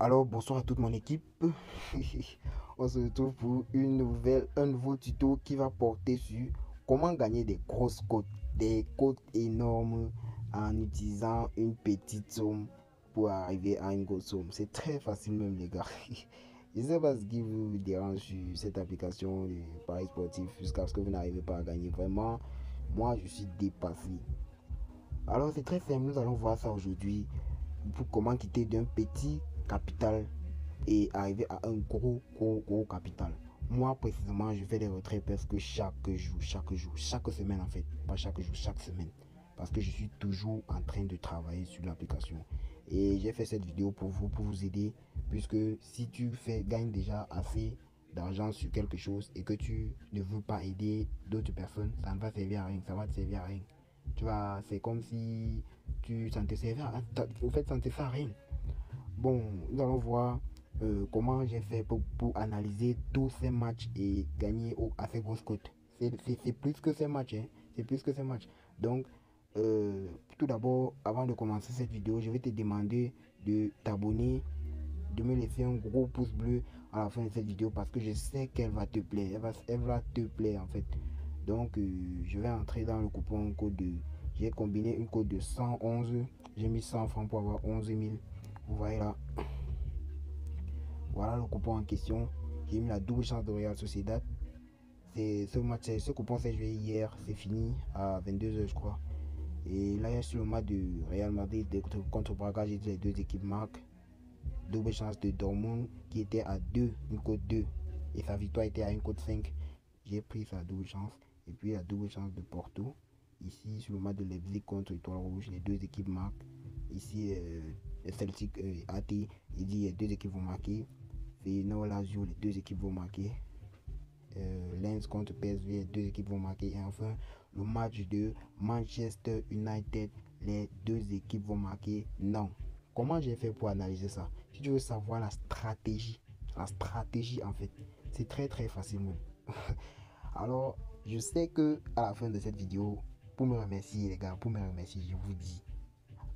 Alors bonsoir à toute mon équipe. On se retrouve pour un nouveau tuto qui va porter sur comment gagner des grosses cotes, des cotes énormes en utilisant une petite somme pour arriver à une grosse somme. C'est très facile même les gars. Je ne sais pas ce qui vous dérange sur cette application de paris sportif jusqu'à ce que vous n'arrivez pas à gagner. Vraiment, moi je suis dépassé. Alors c'est très simple, nous allons voir ça aujourd'hui pour comment quitter d'un petit capital et arriver à un gros capital. Moi précisément je fais des retraits presque chaque semaine en fait, pas chaque jour, chaque semaine, parce que je suis toujours en train de travailler sur l'application. Et j'ai fait cette vidéo pour vous aider, puisque si tu gagnes déjà assez d'argent sur quelque chose et que tu ne veux pas aider d'autres personnes, ça ne va servir à rien, ça va te servir à rien. Tu vois, c'est comme si ça ne te servait à rien. Au fait, ça ne te sert à rien. Bon, nous allons voir comment j'ai fait pour analyser tous ces matchs et gagner à ces grosses cotes. C'est plus que ces matchs, hein. C'est plus que ces matchs. Donc, tout d'abord, avant de commencer cette vidéo, je vais te demander de t'abonner, de me laisser un gros pouce bleu à la fin de cette vidéo parce que je sais qu'elle va te plaire. Elle va te plaire en fait. Donc, je vais entrer dans le coupon code de... J'ai combiné une code de 111. J'ai mis 100 francs pour avoir 11 000. Vous voyez là. Voilà le coupon en question. J'ai mis la double chance de Real Sociedad. Ce coupon s'est joué hier. C'est fini à 22 h je crois. Et là, il y a sur le match de Real Madrid contre Braga. J'ai dit les deux équipes marquent. Double chance de Dortmund qui était à 2, une cote 2. Et sa victoire était à une cote 5. J'ai pris sa double chance. Et puis la double chance de Porto. Ici, sur le match de Leipzig contre Étoile Rouge, les deux équipes marquent. Ici, Celtic AT, il dit les deux équipes vont marquer. Feyenoord Lazio, les deux équipes vont marquer. Lens contre PSV, les deux équipes vont marquer. Et enfin, le match de Manchester United, les deux équipes vont marquer. Non. Comment j'ai fait pour analyser ça? Si tu veux savoir la stratégie en fait, c'est très facile. Alors, je sais que à la fin de cette vidéo, pour me remercier les gars, pour me remercier, je vous dis,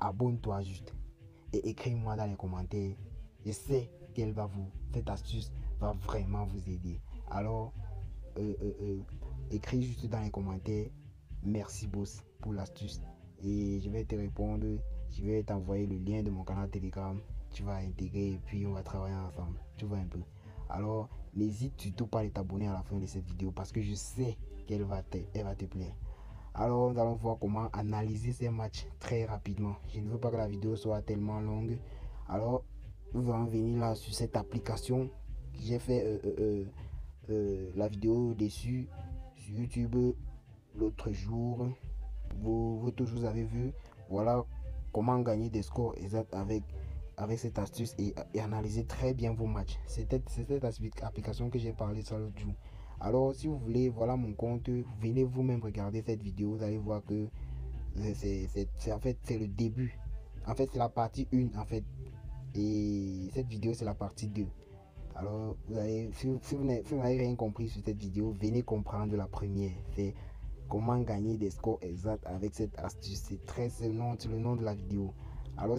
abonne-toi juste et écris-moi dans les commentaires. Je sais cette astuce va vraiment vous aider. Alors, écris juste dans les commentaires, merci boss pour l'astuce. Et je vais te répondre, je vais t'envoyer le lien de mon canal Telegram. Tu vas intégrer et puis on va travailler ensemble. Tu vois un peu. Alors, n'hésite surtout pas à t'abonner à la fin de cette vidéo parce que je sais qu'elle va te plaire. Alors, nous allons voir comment analyser ces matchs très rapidement. Je ne veux pas que la vidéo soit tellement longue. Alors, nous allons venir là sur cette application. J'ai fait la vidéo dessus sur YouTube l'autre jour. Vous tous avez vu. Voilà comment gagner des scores exacts avec cette astuce et analyser très bien vos matchs. C'est cette application que j'ai parlé ça l'autre jour. Alors si vous voulez, voilà mon compte, venez vous-même regarder cette vidéo, vous allez voir que en fait c'est le début. En fait c'est la partie 1 en fait. Et cette vidéo c'est la partie 2. Alors vous allez, si vous n'avez rien compris sur cette vidéo, venez comprendre la première. C'est comment gagner des scores exacts avec cette astuce. C'est le nom de la vidéo. Alors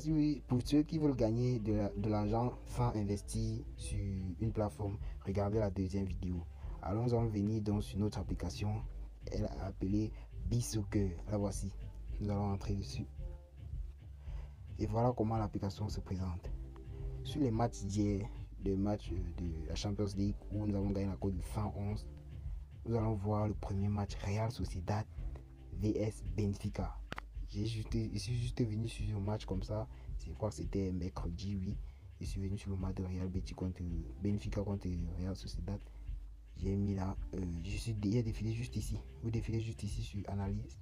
pour ceux qui veulent gagner de l'argent sans investir sur une plateforme, regardez la deuxième vidéo. Alors nous allons venir donc sur notre application. Elle est appelée Bisoccer. La voici. Nous allons entrer dessus. Et voilà comment l'application se présente. Sur les matchs d'hier, le match de la Champions League où nous avons gagné la cote de 111, nous allons voir le premier match Real Sociedad vs Benfica. Je suis juste venu sur le match comme ça. Je crois que c'était mercredi, oui. Je suis venu sur le match de Real Betis contre Benfica contre Real Sociedad. J'ai mis là, j'ai défilé juste ici. Vous défilez juste ici sur analyse.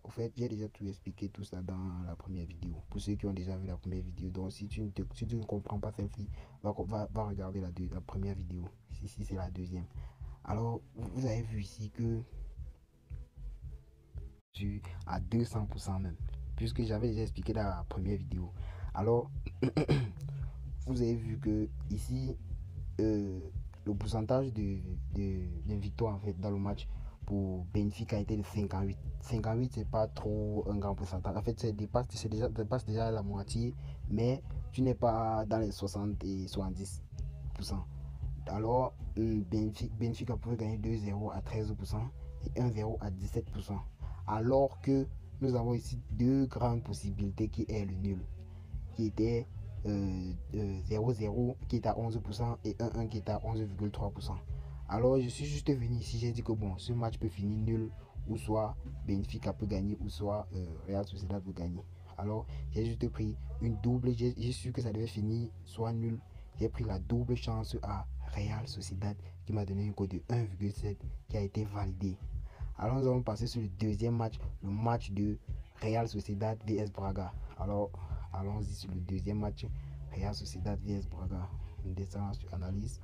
En fait, j'ai déjà tout expliqué tout ça dans la première vidéo. Pour ceux qui ont déjà vu la première vidéo. Donc, si tu ne comprends pas celle-ci, va regarder la première vidéo. Ici, c'est la deuxième. Alors, vous avez vu ici que je suis à 200% même. Puisque j'avais déjà expliqué dans la première vidéo. Alors, vous avez vu que ici, le pourcentage de victoire en fait dans le match pour Benfica était de 58. 58 c'est pas trop un grand pourcentage. En fait, ça dépasse déjà la moitié, mais tu n'es pas dans les 60 et 70%. Alors, Benfica pouvait gagner 2-0 à 13% et 1-0 à 17%. Alors que nous avons ici deux grandes possibilités qui est le nul, qui était 0-0 qui est à 11% et 1-1 qui est à 11,3%. Alors, je suis juste venu ici, j'ai dit que bon, ce match peut finir nul, ou soit Benfica peut gagner, ou soit Real Sociedad peut gagner. Alors, j'ai juste pris une double, j'ai su que ça devait finir soit nul. J'ai pris la double chance à Real Sociedad qui m'a donné une cote de 1,7 qui a été validée. Alors nous allons passer sur le deuxième match, le match de Real Sociedad vs Braga. Alors allons-y sur le deuxième match, Real Sociedad vs Braga. On descend sur analyse.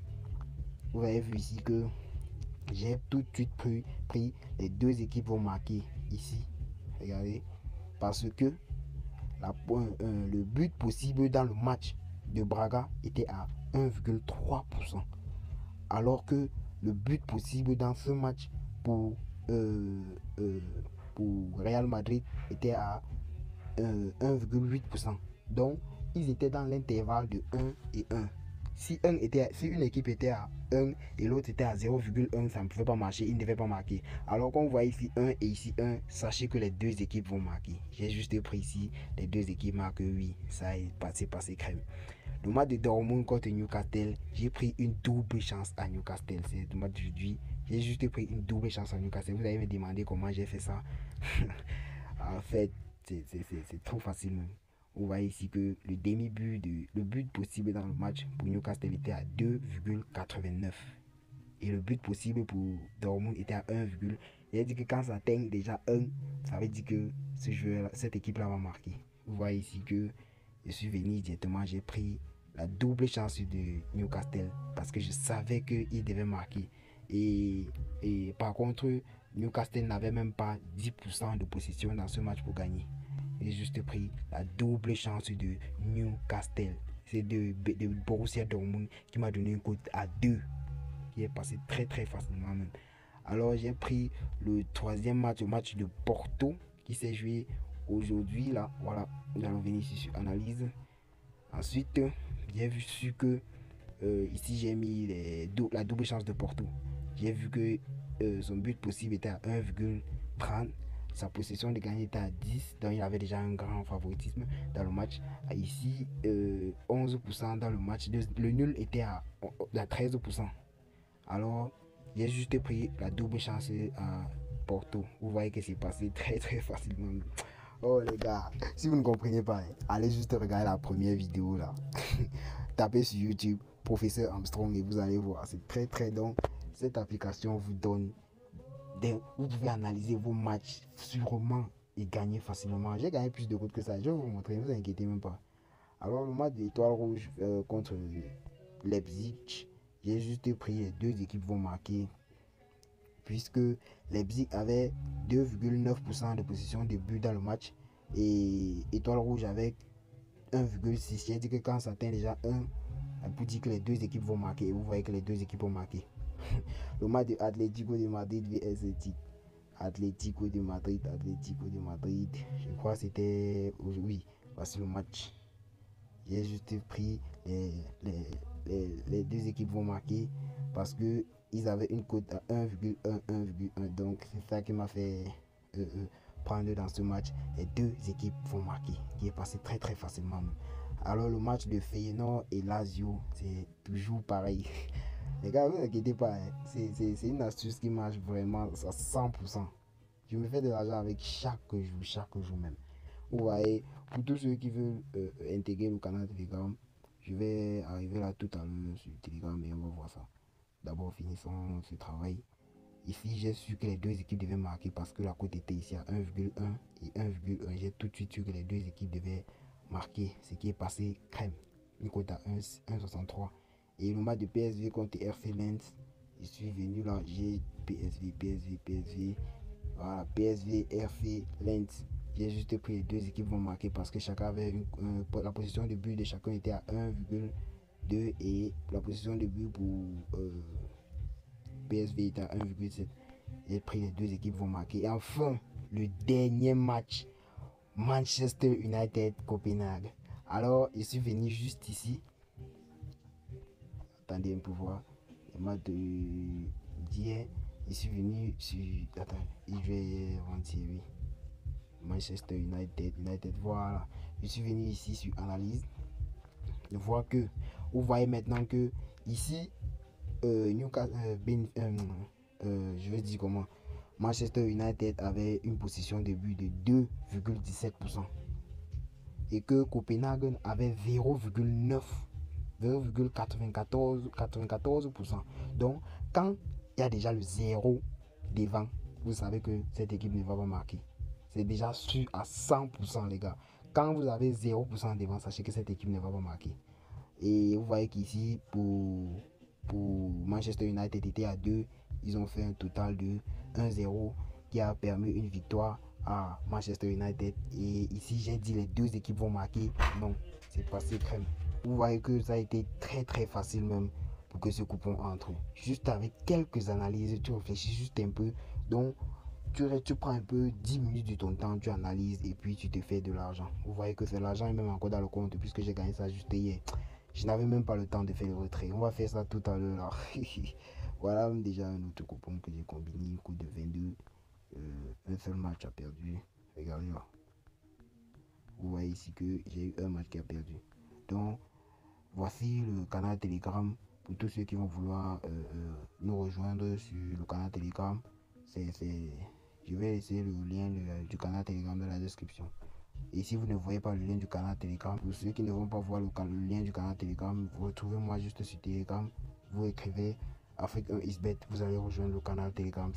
Vous avez vu ici que j'ai tout de suite pris les deux équipes vont marquer ici. Regardez, parce que le but possible dans le match de Braga était à 1,3%. Alors que le but possible dans ce match pour Real Madrid était à 1,8%. Donc, ils étaient dans l'intervalle de 1 et 1. Si une équipe était à 1 et l'autre était à 0,1, ça ne pouvait pas marcher, ils ne devaient pas marquer. Alors qu'on voit ici 1 et ici 1, sachez que les deux équipes vont marquer. J'ai juste pris ici, les deux équipes marquent, oui, ça est passé crème. Le match de Dortmund contre Newcastle, j'ai pris une double chance à Newcastle. C'est le match d'aujourd'hui. J'ai juste pris une double chance à Newcastle. Vous allez me demander comment j'ai fait ça. En fait, c'est trop facile même. On voit ici que le but possible dans le match pour Newcastle était à 2,89. Et le but possible pour Dortmund était à 1, j'ai dit que quand ça atteint déjà 1, ça veut dire que cette équipe-là va marquer. Vous voyez ici que je suis venu directement, j'ai pris la double chance de Newcastle parce que je savais qu'il devait marquer. Et par contre, Newcastle n'avait même pas 10% de possession dans ce match pour gagner. J'ai juste pris la double chance de Newcastle. C'est de Borussia Dortmund qui m'a donné une cote à 2, qui est passé très très facilement même. Alors j'ai pris le troisième match, le match de Porto qui s'est joué aujourd'hui là. Voilà, nous allons venir ici sur analyse. Ensuite, j'ai vu que ici j'ai mis la double chance de Porto. J'ai vu que son but possible était à 1,30. Sa possession de gagner était à 10. Donc il avait déjà un grand favoritisme dans le match. Ici, 11% dans le match. Le nul était à 13%. Alors, j'ai juste pris la double chance à Porto. Vous voyez que c'est passé très très facilement. Oh les gars, si vous ne comprenez pas, allez juste regarder la première vidéo là. Tapez sur YouTube Professeur Armstrong et vous allez voir. C'est très très long. Cette application vous donne vous pouvez analyser vos matchs sûrement et gagner facilement. J'ai gagné plus de coups que ça. Je vais vous montrer, ne vous inquiétez même pas. Alors le match d'Étoile Rouge contre Leipzig, j'ai juste pris les deux équipes vont marquer puisque Leipzig avait 2,9% de possession de but dans le match et Étoile Rouge avec 1,6. J'ai dit que quand ça atteint déjà 1, on peut dire que les deux équipes vont marquer et vous voyez que les deux équipes vont marquer. Le match de Atlético de Madrid vs Atlético de Madrid, je crois que c'était oui, voici le match. J'ai juste pris les deux équipes vont marquer parce que ils avaient une cote à 1,1, 1,1. Donc c'est ça qui m'a fait prendre dans ce match. Les deux équipes vont marquer, qui est passé très très facilement. Alors le match de Feyenoord et Lazio, c'est toujours pareil. Les gars, ne vous inquiétez pas, hein. C'est une astuce qui marche vraiment à 100%. Je me fais de l'argent avec chaque jour même. Vous voyez, pour tous ceux qui veulent intégrer le canal Telegram, je vais arriver là tout à l'heure sur Telegram et on va voir ça. D'abord, finissons ce travail. Ici, j'ai su que les deux équipes devaient marquer parce que la cote était ici à 1,1 et 1,1. J'ai tout de suite su que les deux équipes devaient marquer, ce qui est passé crème. Une cote à 1,63. Et le match de PSV contre RC Lens, je suis venu là, j'ai PSV. Voilà, PSV, RC Lens. J'ai juste pris les deux équipes vont marquer parce que chacun avait la position de but de chacun était à 1,2 et la position de but pour PSV était à 1,7. J'ai pris les deux équipes vont marquer. Et enfin, le dernier match, Manchester United Copenhague. Alors, je suis venu juste ici. Attendez un peu voir. Le mois d'hier, je suis venu sur. Attends, je vais avant-hier, oui. Manchester United, voilà. Je suis venu ici sur analyse. Je vois que, vous voyez maintenant que ici, Newcastle, je vais dire comment, Manchester United avait une possession de but de 2,17% et que Copenhagen avait 0,94%. Donc, quand il y a déjà le 0 devant, vous savez que cette équipe ne va pas marquer. C'est déjà sûr à 100%, les gars. Quand vous avez 0% devant, sachez que cette équipe ne va pas marquer. Et vous voyez qu'ici, pour Manchester United était à 2. Ils ont fait un total de 1-0 qui a permis une victoire à Manchester United. Et ici, j'ai dit les deux équipes vont marquer. Non, c'est passé crème. Vous voyez que ça a été très très facile même pour que ce coupon entre. Juste avec quelques analyses, tu réfléchis juste un peu. Donc, tu prends un peu 10 minutes de ton temps, tu analyses et puis tu te fais de l'argent. Vous voyez que c'est l'argent est même encore dans le compte puisque j'ai gagné ça juste hier. Je n'avais même pas le temps de faire le retrait. On va faire ça tout à l'heure. Voilà déjà un autre coupon que j'ai combiné. Coup de 22. Un seul match a perdu. Regardez là. Vous voyez ici que j'ai eu un match qui a perdu. Donc, voici le canal Telegram. Pour tous ceux qui vont vouloir nous rejoindre sur le canal Telegram, je vais laisser le lien du canal Telegram dans la description. Et si vous ne voyez pas le lien du canal Telegram, pour ceux qui ne vont pas voir le lien du canal Telegram, vous retrouvez-moi juste sur Telegram. Vous écrivez Afrique 1 Isbet, vous allez rejoindre le canal Telegram.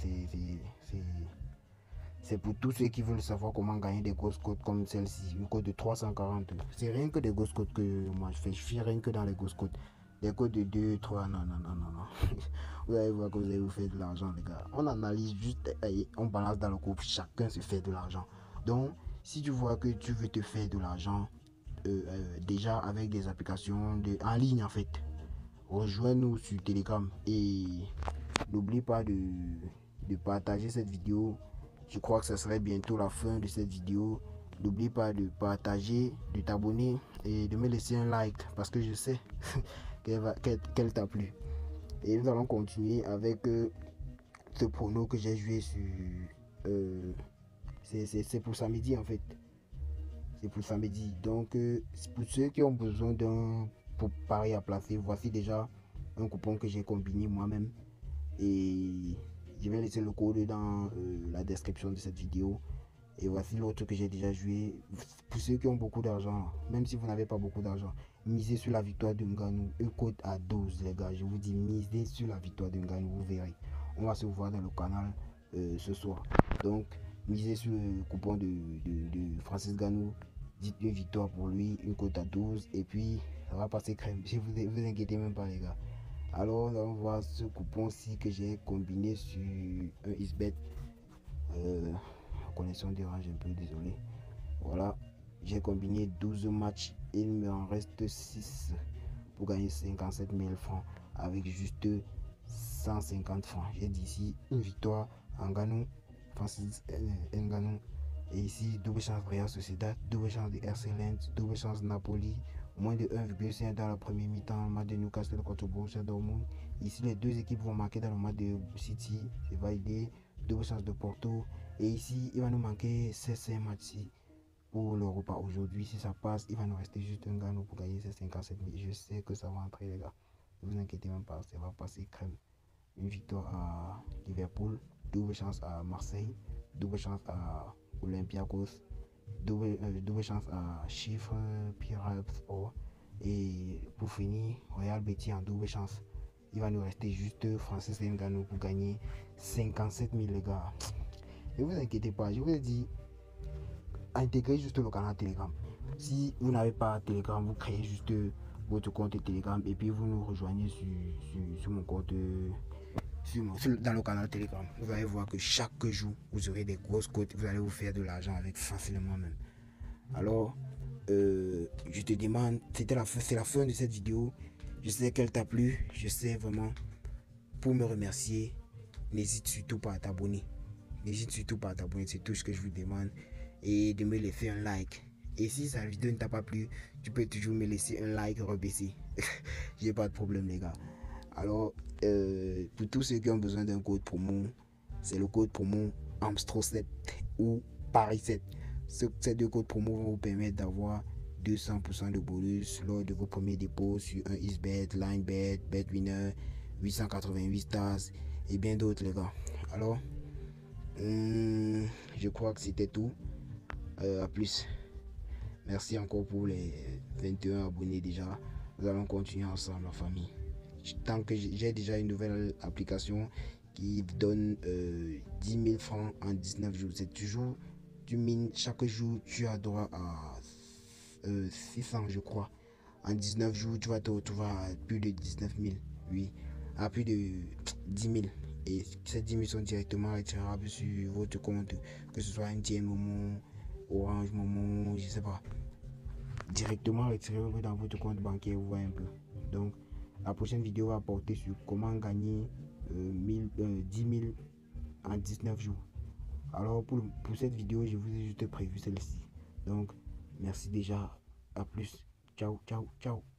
C'est pour tous ceux qui veulent savoir comment gagner des grosses cotes comme celle-ci, une cote de 340. C'est rien que des grosses cotes que moi je fais. Je fais rien que dans les grosses cotes. Des cotes de 2, 3, non. Vous allez voir que vous allez vous faire de l'argent, les gars. On analyse juste, on balance dans le groupe, chacun se fait de l'argent. Donc, si tu vois que tu veux te faire de l'argent, déjà avec des applications en ligne en fait, rejoins-nous sur Telegram et n'oublie pas de partager cette vidéo. Je crois que ce serait bientôt la fin de cette vidéo. N'oublie pas de partager, de t'abonner et de me laisser un like parce que je sais qu'elle t'a plu. Et nous allons continuer avec ce prono que j'ai joué sur... c'est pour samedi en fait. C'est pour samedi. Donc, pour ceux qui ont besoin d'un pari à placer, voici déjà un coupon que j'ai combiné moi-même. Et je vais laisser le code dans la description de cette vidéo. Et voici l'autre que j'ai déjà joué. Pour ceux qui ont beaucoup d'argent, même si vous n'avez pas beaucoup d'argent, misez sur la victoire de Ngannou. Un code à 12, les gars. Je vous dis, misez sur la victoire de Ngannou. Vous verrez. On va se voir dans le canal ce soir. Donc, misez sur le coupon de Francis Ngannou. Dites une victoire pour lui, une cote à 12. Et puis, ça va passer crème. Si vous inquiétez même pas, les gars. Alors, on va voir ce coupon-ci que j'ai combiné sur un Isbet. La connexion dérange un peu, désolé. Voilà, j'ai combiné 12 matchs. Il me en reste 6 pour gagner 57 000 francs avec juste 150 francs. J'ai dit ici une victoire en Ngannou, Francis Ngannou. Et ici, double chance Real Sociedad, double chance de RC Lens, double chance Napoli, moins de 1,5 dans la première mi-temps, match de Newcastle contre Borussia Dortmund. Ici, les deux équipes vont marquer dans le match de City, c'est validé, double chance de Porto. Et ici, il va nous manquer ces matchs-ci pour l'Europa aujourd'hui. Si ça passe, il va nous rester juste un gagnant pour gagner ces 57 000. Je sais que ça va entrer, les gars. Ne vous inquiétez même pas, ça va passer crème. Une victoire à Liverpool, double chance à Marseille, double chance à Olympiakos, double chance à Chiffre, Pirate Sport. Et pour finir, Real Betis en double chance. Il va nous rester juste Francis Ngannou pour gagner 57 000, les gars. Ne vous inquiétez pas, je vous ai dit, intégrez juste le canal Telegram. Si vous n'avez pas Telegram, vous créez juste votre compte Telegram et puis vous nous rejoignez sur mon compte dans le canal Telegram. Vous allez voir que chaque jour, vous aurez des grosses cotes, vous allez vous faire de l'argent avec facilement même. Alors, je te demande, c'est la fin de cette vidéo. Je sais qu'elle t'a plu, je sais vraiment. Pour me remercier, n'hésite surtout pas à t'abonner. N'hésite surtout pas à t'abonner, c'est tout ce que je vous demande. Et de me laisser un like Et si cette vidéo ne t'a pas plu, tu peux toujours me laisser un like rebaissé. J'ai pas de problème, les gars. Alors, pour tous ceux qui ont besoin d'un code promo, c'est le code promo Amstro7 ou Paris7. Ces deux codes promo vont vous permettre d'avoir 200% de bonus lors de vos premiers dépôts sur un XBet, LineBet, BetWinner, 888 stars et bien d'autres, les gars. Alors, je crois que c'était tout. À plus. Merci encore pour les 21 abonnés déjà. Nous allons continuer ensemble, la famille. Tant que j'ai déjà une nouvelle application qui donne 10 000 francs en 19 jours. C'est toujours, tu mines chaque jour, tu as droit à 600, je crois. En 19 jours, tu vas te retrouver à plus de 19 000. Oui, à plus de 10 000. Et ces 10 000 sont directement retirables sur votre compte, que ce soit MTN Momo, Orange Momo, je sais pas. Directement retiré dans votre compte bancaire, vous voyez un peu. Donc, la prochaine vidéo va porter sur comment gagner 10 000 en 19 jours. Alors, pour cette vidéo, je vous ai juste prévu celle-ci. Donc, merci déjà. À plus. Ciao, ciao, ciao.